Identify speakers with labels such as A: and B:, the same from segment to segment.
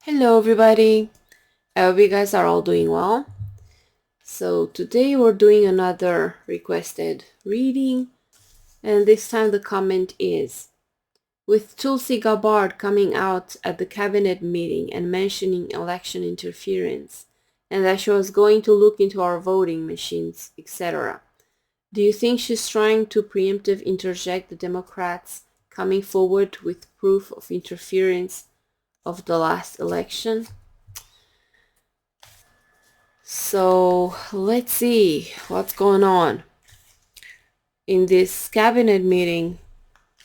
A: Hello everybody, I hope you guys are all doing well. So today we're doing another requested reading, and this time the comment is: with Tulsi Gabbard coming out at the cabinet meeting and mentioning election interference and that she was going to look into our voting machines, etc. Do you think she's trying to preemptive interject the Democrats coming forward with proof of interference of the last election? So let's see what's going on. In this cabinet meeting,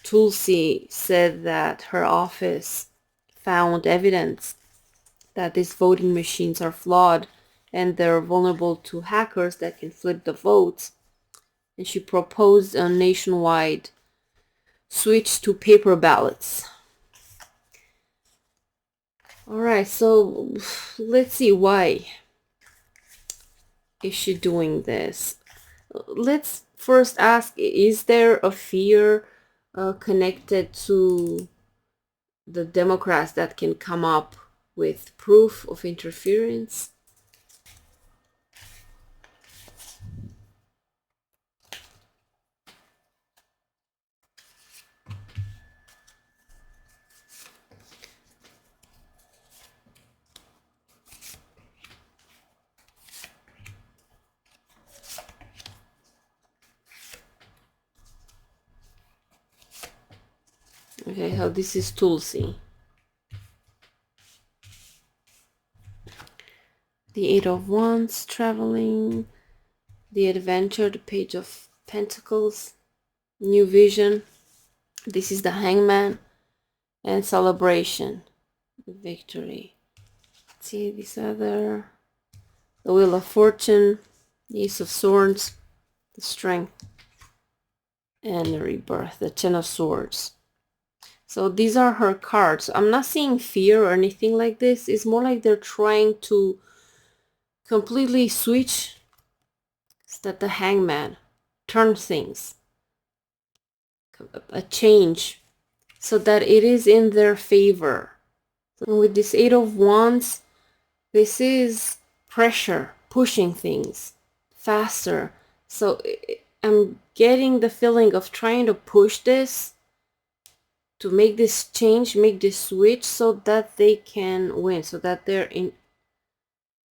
A: Tulsi said that her office found evidence that these voting machines are flawed and they're vulnerable to hackers that can flip the votes. And she proposed a nationwide switch to paper ballots. Alright, so let's see, why is she doing this? Let's first ask, is there a fear connected to the Democrats that can come up with proof of interference? Okay, so this is Tulsi. The Eight of Wands, traveling, the adventure, the Page of Pentacles, new vision. This is the Hangman, and celebration, victory. Let's see this other, the Wheel of Fortune, the Ace of Swords, the Strength, and the Rebirth, the Ten of Swords. So these are her cards. I'm not seeing fear or anything like this. It's more like they're trying to completely switch. It's that the Hangman, turn things, a change, so that it is in their favor. And with this Eight of Wands, this is pressure, pushing things faster. So I'm getting the feeling of trying to push this, to make this change, make this switch, so that they can win, so that they're in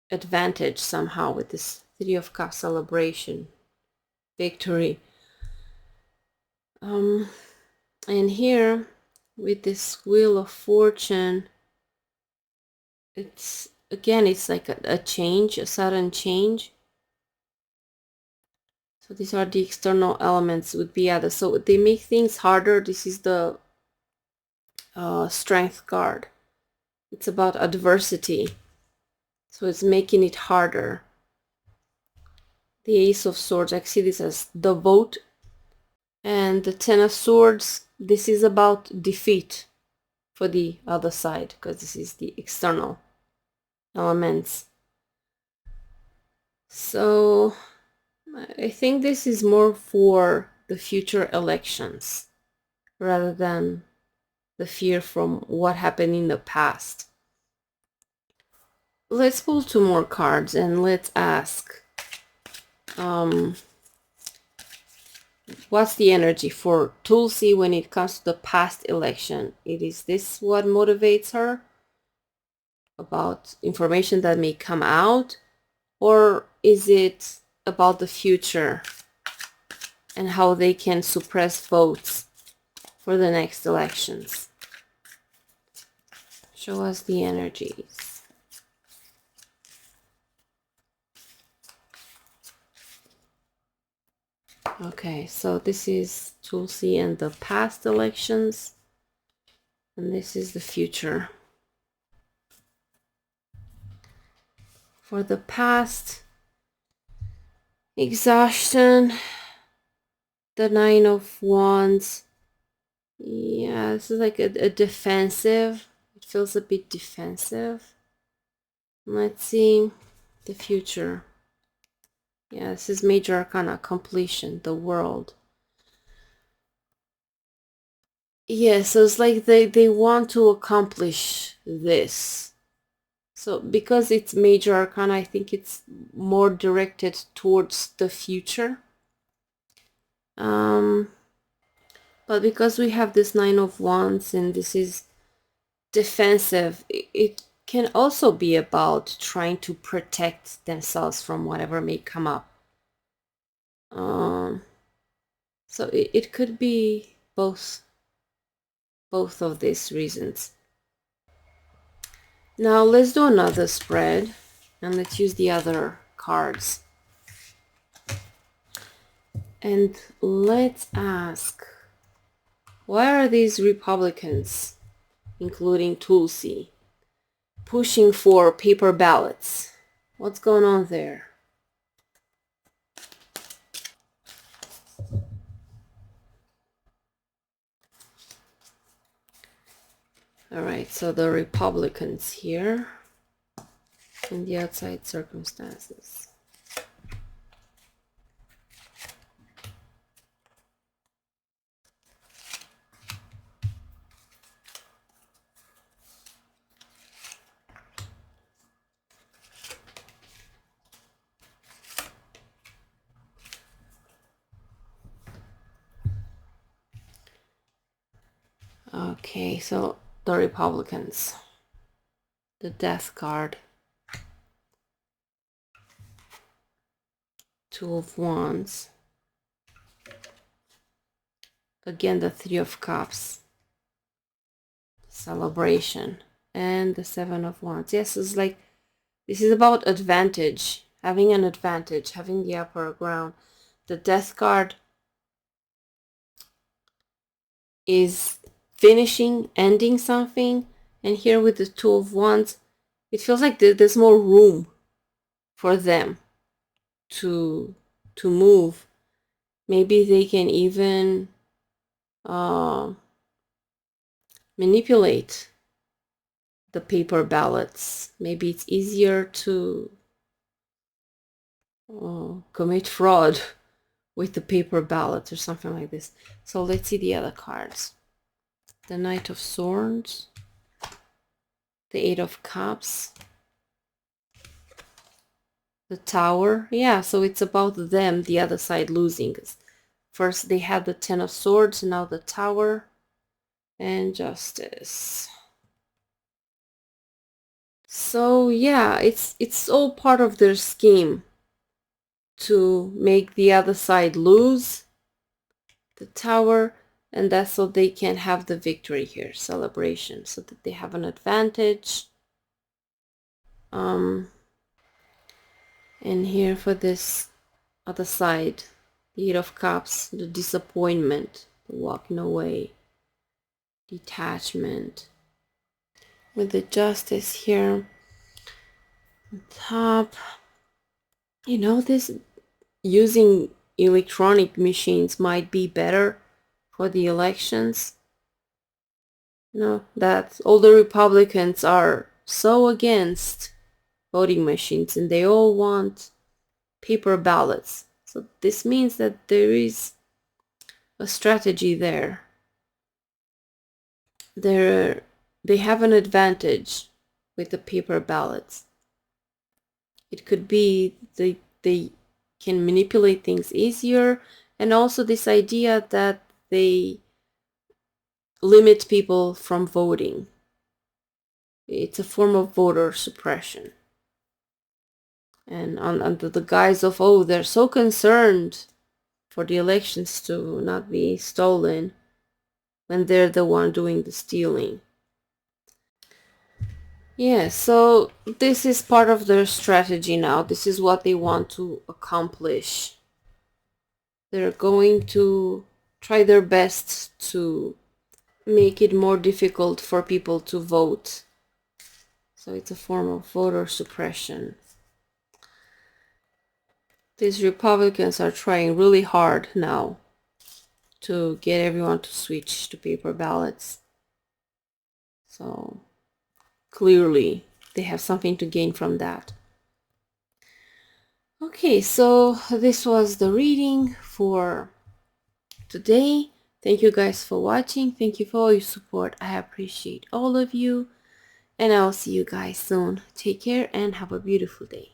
A: advantage somehow with this Three of Cups, celebration, victory. And here with this Wheel of Fortune, it's again, it's like a change, a sudden change. So these are the external elements, would be other. So they make things harder. This is the Strength card. It's about adversity, so it's making it harder. The Ace of Swords, I see this as the vote, and the Ten of Swords, this is about defeat for the other side, because this is the external elements. So I think this is more for the future elections rather than the fear from what happened in the past. Let's pull two more cards and let's ask, what's the energy for Tulsi when it comes to the past election? Is this what motivates her about information that may come out, or is it about the future and how they can suppress votes for the next elections? Show us the energies. Okay, so this is Tulsi and the past elections, and this is the future. For the past, exhaustion, the Nine of Wands. Yeah, this is like a defensive. It feels a bit defensive. Let's see the future. Yeah, this is Major Arcana, completion, the world. Yeah, so it's like they want to accomplish this. So because it's major arcana, I think it's more directed towards the future. But because we have this Nine of Wands and this is defensive, it can also be about trying to protect themselves from whatever may come up. So it could be both of these reasons. Now let's do another spread and let's use the other cards. And let's ask, why are these Republicans, including Tulsi, pushing for paper ballots? What's going on there? All right, so the Republicans here and the outside circumstances. Okay, so the Republicans, the Death card, Two of Wands, again the Three of Cups, celebration, and the Seven of Wands. Yes, it's like this is about advantage, having an advantage, having the upper ground. The Death card is finishing, ending something, and here with the Two of Wands, it feels like there's more room for them to move. Maybe they can even manipulate the paper ballots. Maybe it's easier to commit fraud with the paper ballots or something like this. So let's see the other cards. The Knight of Swords, the Eight of Cups, the Tower. Yeah, so it's about them, the other side losing. First they had the Ten of Swords, now the Tower, and Justice. So yeah, it's all part of their scheme to make the other side lose the Tower, and that's so they can have the victory here, celebration, so that they have an advantage. And here for this other side, the Eight of Cups, the disappointment, the walking away, detachment. With the Justice here on top, you know, this using electronic machines might be better for the elections. You know, that all the Republicans are so against voting machines and they all want paper ballots. So this means that there is a strategy there. They have an advantage with the paper ballots. It could be they can manipulate things easier, and also this idea that they limit people from voting. It's a form of voter suppression. And under the guise of, oh, they're so concerned for the elections to not be stolen, when they're the one doing the stealing. Yeah, so this is part of their strategy now. This is what they want to accomplish. They're going to try their best to make it more difficult for people to vote. So it's a form of voter suppression. These Republicans are trying really hard now to get everyone to switch to paper ballots. So clearly they have something to gain from that. Okay, so this was the reading for today. Thank you guys for watching. Thank you for all your support. I appreciate all of you. And I'll see you guys soon. Take care and have a beautiful day.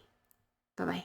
A: Bye bye.